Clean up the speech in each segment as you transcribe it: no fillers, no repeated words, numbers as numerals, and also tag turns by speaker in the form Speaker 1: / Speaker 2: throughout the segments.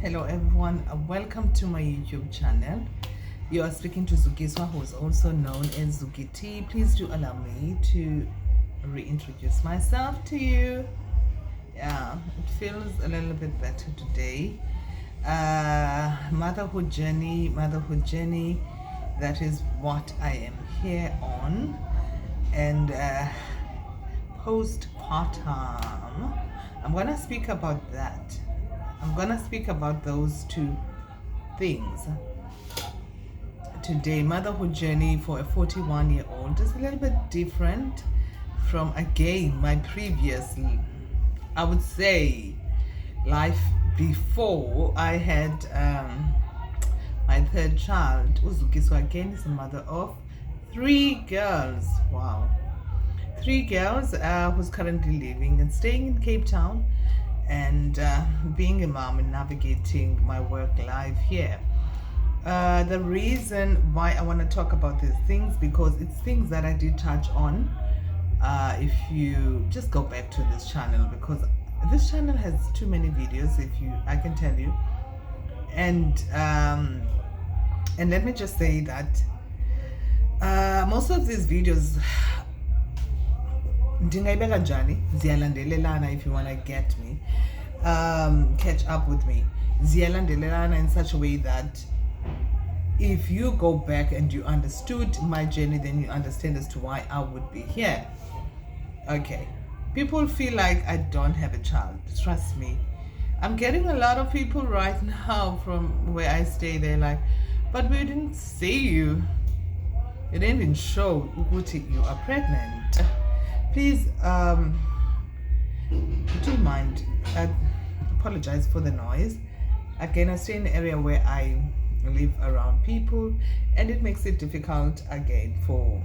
Speaker 1: Hello everyone, welcome to my YouTube channel. You are speaking to Zukiswa, who is also known as Zuki T. Please do allow me to reintroduce myself to you. Yeah, it feels a little bit better today. Motherhood journey, that is what I am here on. And postpartum, I'm gonna speak about that. I'm gonna speak about those two things today. Motherhood journey for a 41-year-old is a little bit different from, again, my previous, I would say, life before I had my third child. Uzukiswa again is a mother of 3 girls. Wow. 3 girls who's currently living and staying in Cape Town, and being a mom and navigating my work life here. The reason why I want to talk about these things, because it's things that I did touch on. If you just go back to this channel, because this channel has too many videos, I can tell you. And let me just say that most of these videos ndingayibeka njani, ziyalandelelana. If you want to get me, catch up with me, ziyalandelelana in such a way that if you go back and you understood my journey, then you understand as to why I would be here. Okay, people feel like I don't have a child. Trust me, I'm getting a lot of people right now from where I stay. They're like, but we didn't see you, it didn't even show you are pregnant. Please do mind, I apologize for the noise. Again, I stay in an area where I live around people, and it makes it difficult again for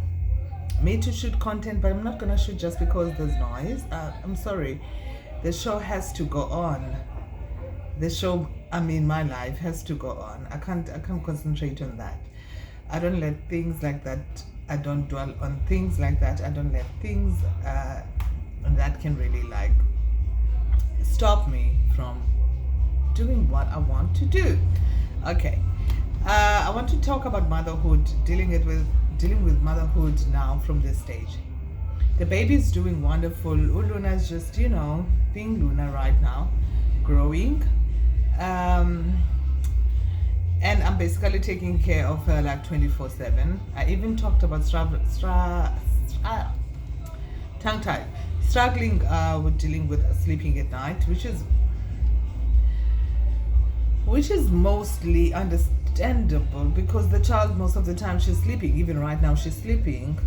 Speaker 1: me to shoot content, but I'm not gonna shoot just because there's noise. I'm sorry, the show has to go on. The show, my life has to go on. I can't concentrate on that. I don't let things like that, I don't dwell on things like that. I don't let things that can really stop me from doing what I want to do. Okay, I want to talk about motherhood, dealing with motherhood now from this stage. The baby is doing wonderful. Luna is just, being Luna right now, growing. And I'm basically taking care of her 24/7. I even talked about tongue-tied, struggling with dealing with sleeping at night, which is mostly understandable, because the child, most of the time, she's sleeping. Even right now she's sleeping,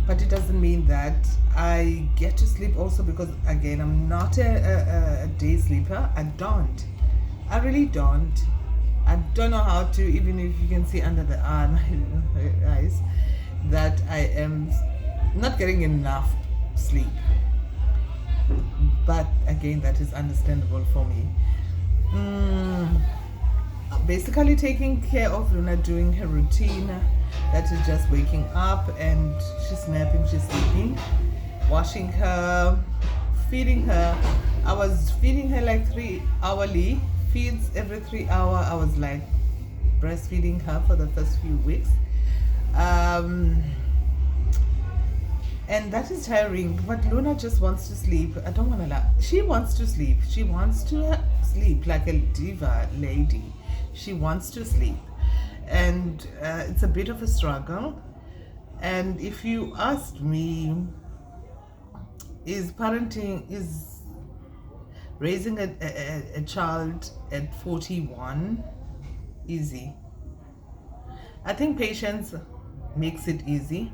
Speaker 1: but it doesn't mean that I get to sleep also, because again, I'm not a day sleeper. I really don't. I don't know how to, even if you can see under the eyes, that I am not getting enough sleep. But again, that is understandable for me. Basically taking care of Luna, doing her routine, that is just waking up and she's napping, she's sleeping, washing her, feeding her. I was feeding her 3 hourly feeds every 3 hours. I was breastfeeding her for the first few weeks, and that is tiring. But Luna just wants to sleep. I don't want to lie. She wants to sleep. She wants to sleep like a diva lady. She wants to sleep, and it's a bit of a struggle. And if you asked me, is raising a child at 41 easy? I think patience makes it easy.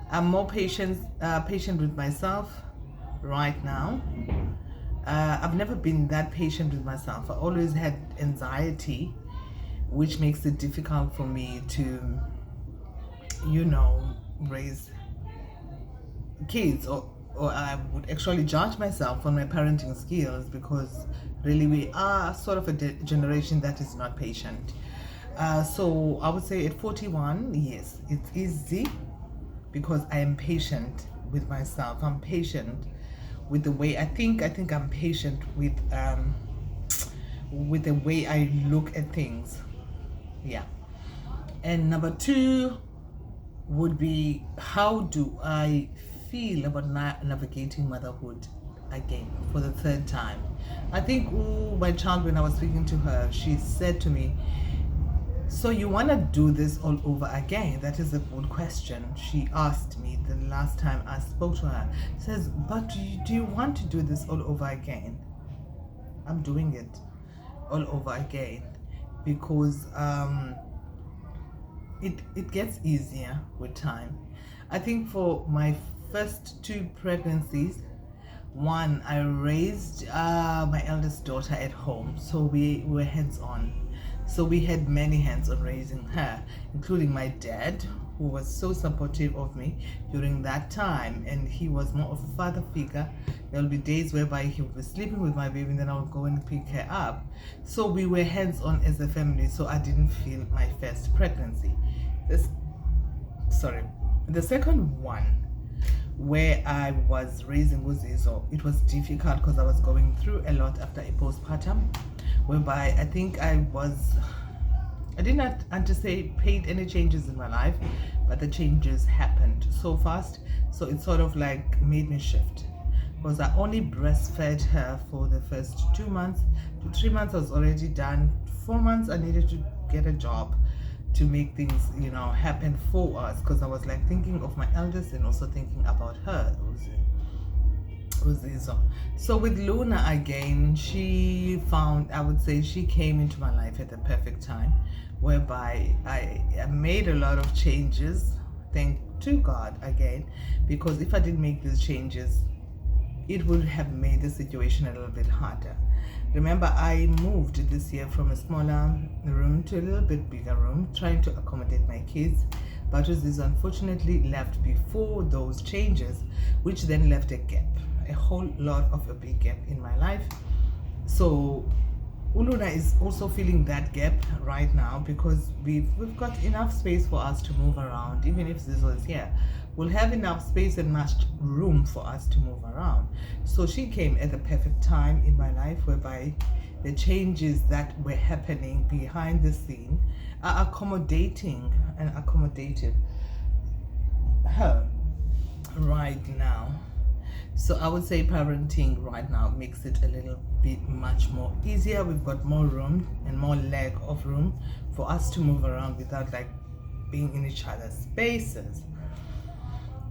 Speaker 1: I'm more patient with myself right now. I've never been that patient with myself. I always had anxiety, which makes it difficult for me to, raise kids, or I would actually judge myself on my parenting skills, because really we are sort of a generation that is not patient. So I would say at 41, yes, it's easy, because I am patient with myself. I'm patient with the way I think. I'm patient with with the way I look at things. Yeah. And number two would be, how do I feel about navigating motherhood again for the third time? I think my child, when I was speaking to her, she said to me, so you want to do this all over again? That is a good question. She asked me the last time I spoke to her. Says, but do you want to do this all over again? I'm doing it all over again because it gets easier with time. I think for my first two pregnancies, one, I raised my eldest daughter at home, so we were hands-on. So we had many hands on raising her, including my dad, who was so supportive of me during that time, and he was more of a father figure. There will be days whereby he would be sleeping with my baby and then I would go and pick her up. So we were hands-on as a family, so I didn't feel my first pregnancy. The second one, where I was raising Uzizo, it was difficult because I was going through a lot after a postpartum, whereby I think I did not anticipate any changes in my life, but the changes happened so fast, so it sort of like made me shift. Because I only breastfed her for the first 2 months. To 3 months I was already done. 4 months I needed to get a job to make things, happen for us, because I was like thinking of my eldest and also thinking about her. So with Luna again, she came into my life at the perfect time, whereby I made a lot of changes, thank to God again, because if I didn't make these changes, it would have made the situation a little bit harder. Remember, I moved this year from a smaller room to a little bit bigger room, trying to accommodate my kids. But this unfortunately left before those changes, which then left a gap, a whole lot of a big gap in my life. So Uluna is also feeling that gap right now, because we've got enough space for us to move around. Even if this was here, we'll have enough space and much room for us to move around. So she came at the perfect time in my life, whereby the changes that were happening behind the scene are accommodating and accommodative her right now. So I would say parenting right now makes it a little bit much more easier. We've got more room and more leg of room for us to move around without like being in each other's spaces.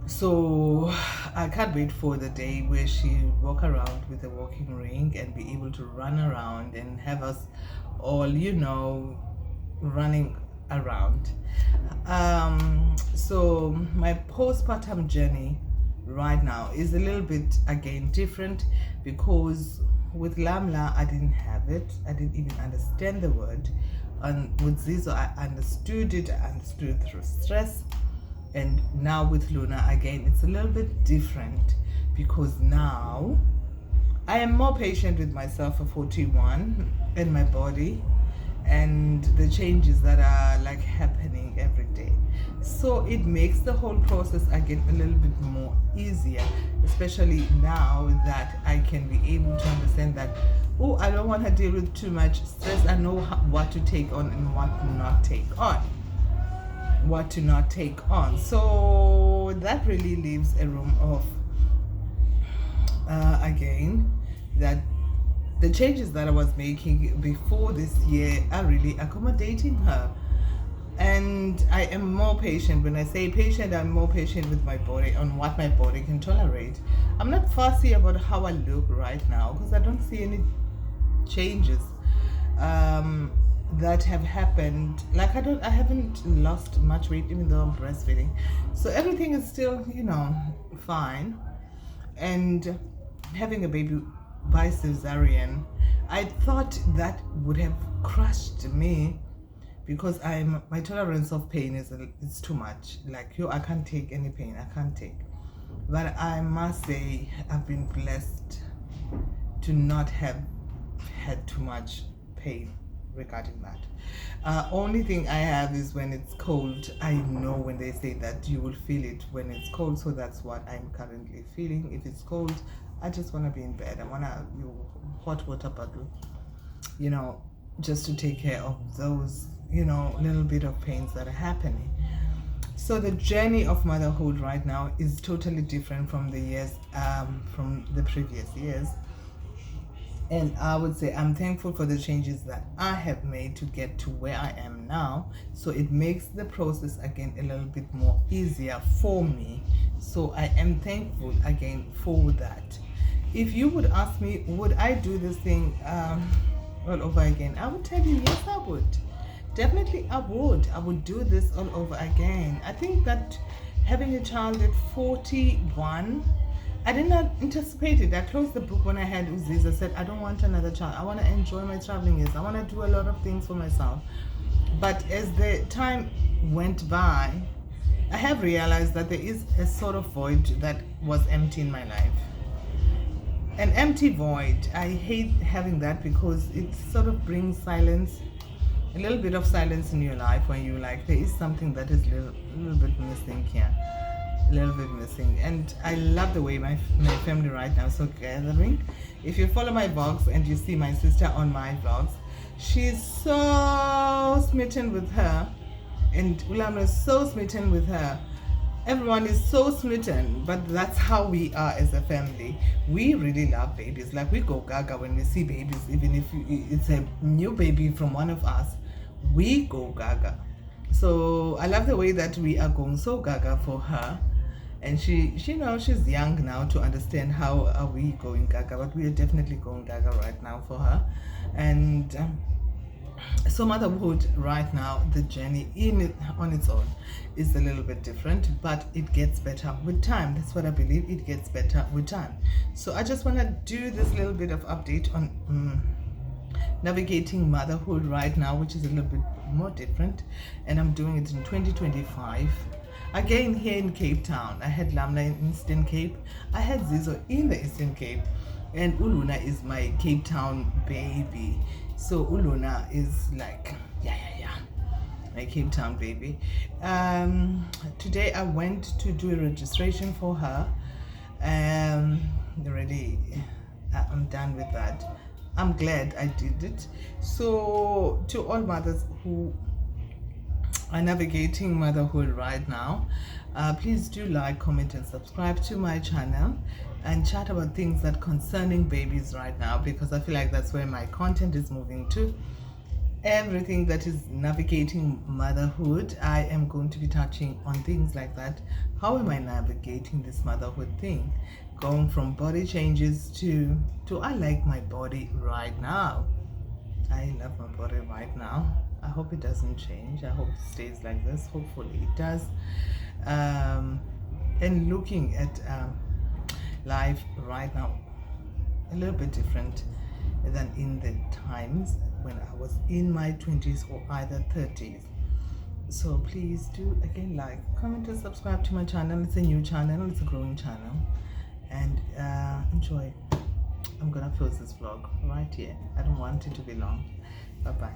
Speaker 1: So I can't wait for the day where she walk around with a walking ring and be able to run around and have us all, running around. So my postpartum journey right now is a little bit again different, because with Lamla I didn't have it. I didn't even understand the word. And with Zizo I understood it. I understood through stress. And now with Luna again, it's a little bit different, because now I am more patient with myself at 41 and my body and the changes that are like happening every day. So it makes the whole process again a little bit more easier, especially now that I can be able to understand that, I don't want to deal with too much stress. I know what to take on and what not take on. So that really leaves a room of again, that the changes that I was making before this year are really accommodating her. And I am more patient. When I say patient, I'm more patient with my body, on what my body can tolerate. I'm not fussy about how I look right now, because I don't see any changes that have happened. Like I haven't lost much weight, even though I'm breastfeeding. So everything is still, fine. And having a baby by cesarean, I thought that would have crushed me, because my tolerance of pain is too much. Like, I can't take any pain. I can't take. But I must say, I've been blessed to not have had too much pain regarding that. Only thing I have is when it's cold. I know when they say that you will feel it when it's cold, so that's what I'm currently feeling. If it's cold, I just want to be in bed. I want to hot water bottle you know, just to take care of those, little bit of pains that are happening. So the journey of motherhood right now is totally different from the years, from the previous years. And I would say I'm thankful for the changes that I have made to get to where I am now. So it makes the process again a little bit more easier for me. So I am thankful again for that. If you would ask me, would I do this thing all over again? I would tell you, yes, I would. Definitely, I would. I would do this all over again. I think that having a child at 41, I did not anticipate it. I closed the book when I had Uzis. I said, I don't want another child. I want to enjoy my traveling years. I want to do a lot of things for myself. But as the time went by, I have realized that there is a sort of void that was empty in my life. An empty void. I hate having that because it sort of brings silence, a little bit of silence in your life when you like, there is something that is a little bit missing here. A little bit missing. And I love the way my family right now is so gathering. If you follow my vlogs and you see my sister on my vlogs, she's so smitten with her, and Ulam is so smitten with her. Everyone is so smitten, but that's how we are as a family. We really love babies. Like, we go gaga when we see babies. Even if it's a new baby from one of us, we go gaga. So I love the way that we are going so gaga for her. And she she's young now to understand how are we going gaga, but we are definitely going gaga right now for her. And so motherhood right now, the journey on its own is a little bit different, but it gets better with time. That's what I believe. It gets better with time. So I just want to do this little bit of update on navigating motherhood right now, which is a little bit more different, and I'm doing it in 2025. Again, here in Cape Town, I had Lamla in Eastern Cape, I had Zizo in the Eastern Cape, and Uluna is my Cape Town baby. So Uluna is like, my Cape Town baby. Today I went to do a registration for her. Already, I'm done with that. I'm glad I did it. So to all mothers who are navigating motherhood right now, please do like, comment and subscribe to my channel and chat about things that concerning babies right now, because I feel like that's where my content is moving to. Everything that is navigating motherhood, I am going to be touching on things like that. How am I navigating this motherhood thing, going from body changes to I like my body right now. I love my body right now. I hope it doesn't change. I hope it stays like this. Hopefully it does. And looking at life right now, a little bit different than in the times when I was in my 20s or either 30s. So please do again like, comment and subscribe to my channel. It's a new channel, it's a growing channel, and enjoy. I'm gonna close this vlog right here. I don't want it to be long. Bye bye.